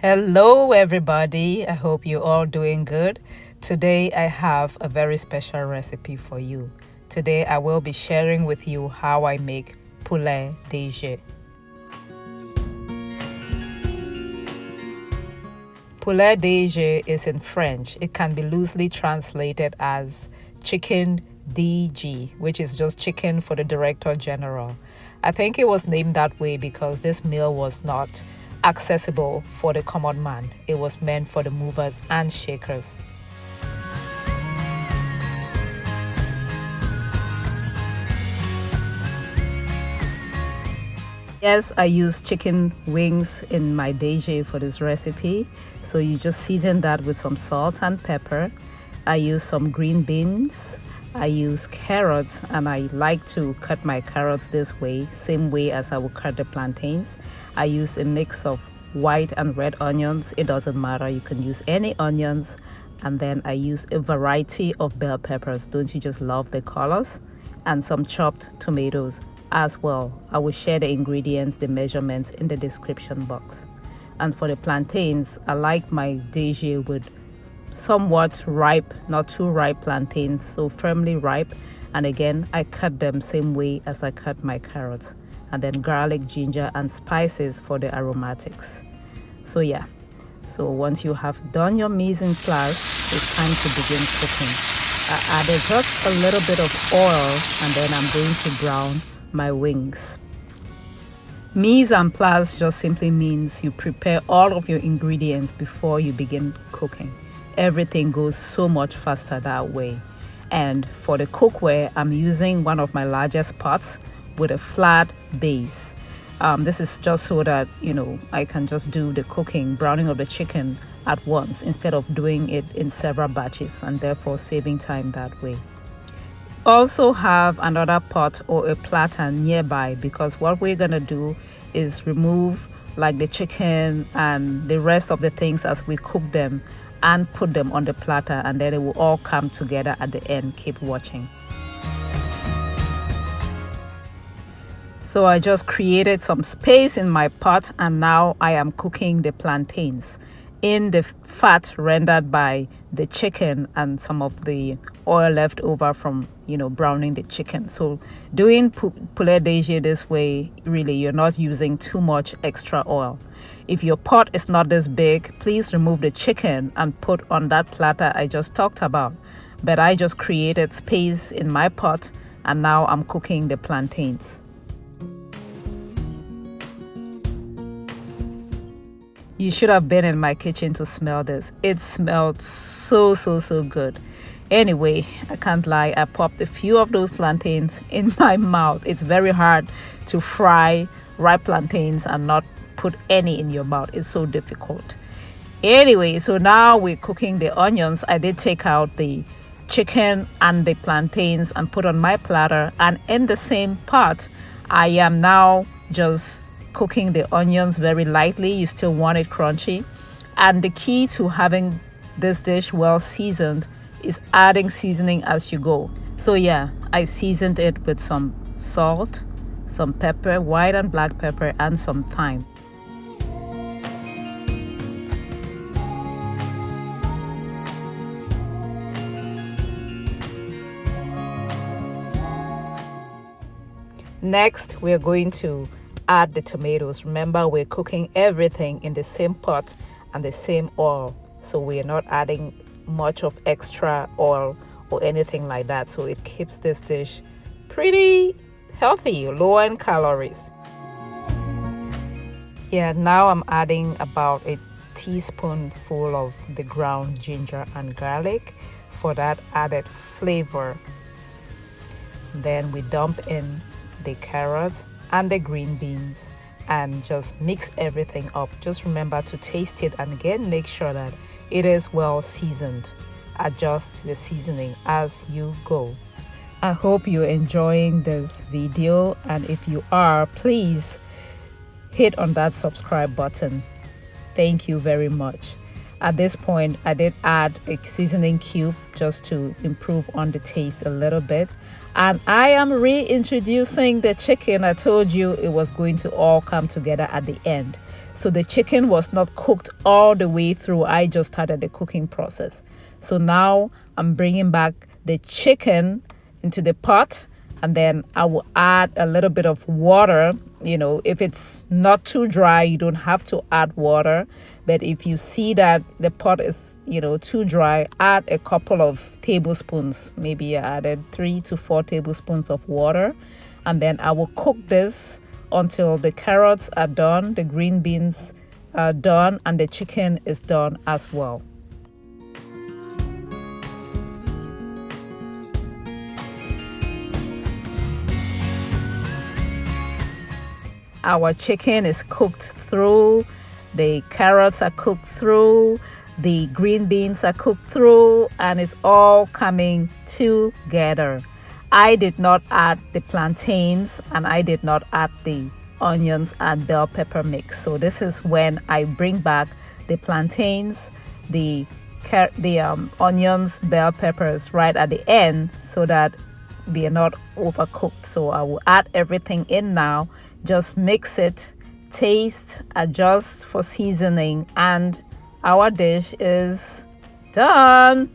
Hello, everybody. I hope you're all doing good. Today, I have a very special recipe for you. Today, I will be sharing with you how I make Poulet DG. Poulet DG is in French. It can be loosely translated as chicken DG, which is just chicken for the Director General. I think it was named that way because this meal was not accessible for the common man. It was meant for the movers and shakers. Yes, I use chicken wings in my DG for this recipe. So you just season that with some salt and pepper. I use some green beans. I use carrots, and I like to cut my carrots this way, same way as I would cut the plantains. I use a mix of white and red onions. It doesn't matter, you can use any onions. And then I use a variety of bell peppers. Don't you just love the colors? And some chopped tomatoes as well. I will share the ingredients, the measurements in the description box. And for the plantains, I like my DG with somewhat ripe, not too ripe plantains, so firmly ripe. And again, I cut them same way as I cut my carrots. And then garlic, ginger, and spices for the aromatics. So yeah, so once you have done your mise en place, it's time to begin cooking. I added just a little bit of oil, and then I'm going to brown my wings. Mise en place just simply means you prepare all of your ingredients before you begin cooking. Everything goes so much faster that way. And for the cookware, I'm using one of my largest pots with a flat base. This is just so that, I can just do the cooking, browning of the chicken at once instead of doing it in several batches, and therefore saving time that way. Also have another pot or a platter nearby, because what we're gonna do is remove like the chicken and the rest of the things as we cook them and put them on the platter, and then it will all come together at the end. Keep watching. So I just created some space in my pot, and now I am cooking the plantains in the fat rendered by the chicken and some of the oil left over from browning the chicken. So doing poulet DG this way, really you're not using too much extra oil. If your pot is not this big, please remove the chicken and put on that platter I just talked about. But I just created space in my pot, and now I'm cooking the plantains. You should have been in my kitchen to smell this. It smelled so good. Anyway, I can't lie, I popped a few of those plantains in my mouth. It's very hard to fry ripe plantains and not put any in your mouth. It's so difficult. Anyway, so now we're cooking the onions. I did take out the chicken and the plantains and put on my platter, and in the same pot I am now just cooking the onions very lightly. You still want it crunchy, and the key to having this dish well seasoned is adding seasoning as you go. So yeah, I seasoned it with some salt, some pepper, white and black pepper, and some thyme. Next, we're going to add the tomatoes. Remember, we're cooking everything in the same pot and the same oil, so we're not adding much of extra oil or anything like that, so it keeps this dish pretty healthy, low in calories. Yeah, now I'm adding about a teaspoonful of the ground ginger and garlic for that added flavor. Then we dump in the carrots and the green beans and just mix everything up. Just remember to taste it, and again make sure that it is well seasoned. Adjust the seasoning as you go. I hope you're enjoying this video, and if you are, please hit on that subscribe button. Thank you very much. At this point, I did add a seasoning cube just to improve on the taste a little bit. And I am reintroducing the chicken. I told you it was going to all come together at the end. So the chicken was not cooked all the way through. I just started the cooking process. So now I'm bringing back the chicken into the pot, and then I will add a little bit of water. If it's not too dry, you don't have to add water. But if you see that the pot is, too dry, add a couple of tablespoons. Maybe I added 3 to 4 tablespoons of water. And then I will cook this until the carrots are done, the green beans are done, and the chicken is done as well. Our chicken is cooked through, the carrots are cooked through, the green beans are cooked through, and it's all coming together. I did not add the plantains, and I did not add the onions and bell pepper mix. So this is when I bring back the plantains, the onions, bell peppers right at the end, so that they are not overcooked. So I will add everything in now, just mix it, taste, adjust for seasoning, and our dish is done.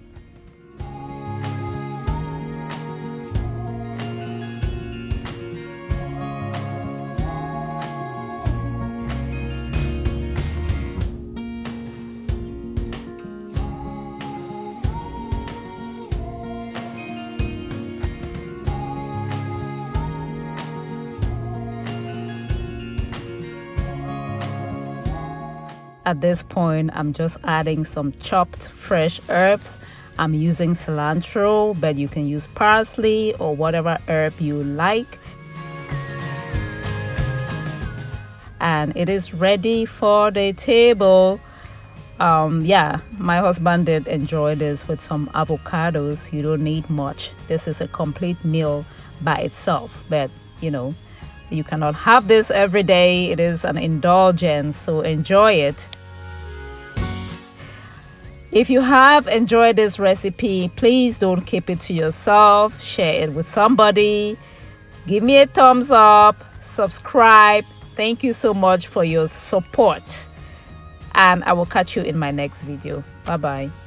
At this point, I'm just adding some chopped fresh herbs. I'm using cilantro, but you can use parsley or whatever herb you like. And it is ready for the table. Yeah, my husband did enjoy this with some avocados. You don't need much. This is a complete meal by itself, but you cannot have this every day. It is an indulgence, so enjoy it. If you have enjoyed this recipe, please don't keep it to yourself. Share it with somebody. Give me a thumbs up. Subscribe. Thank you so much for your support. And I will catch you in my next video. Bye-bye.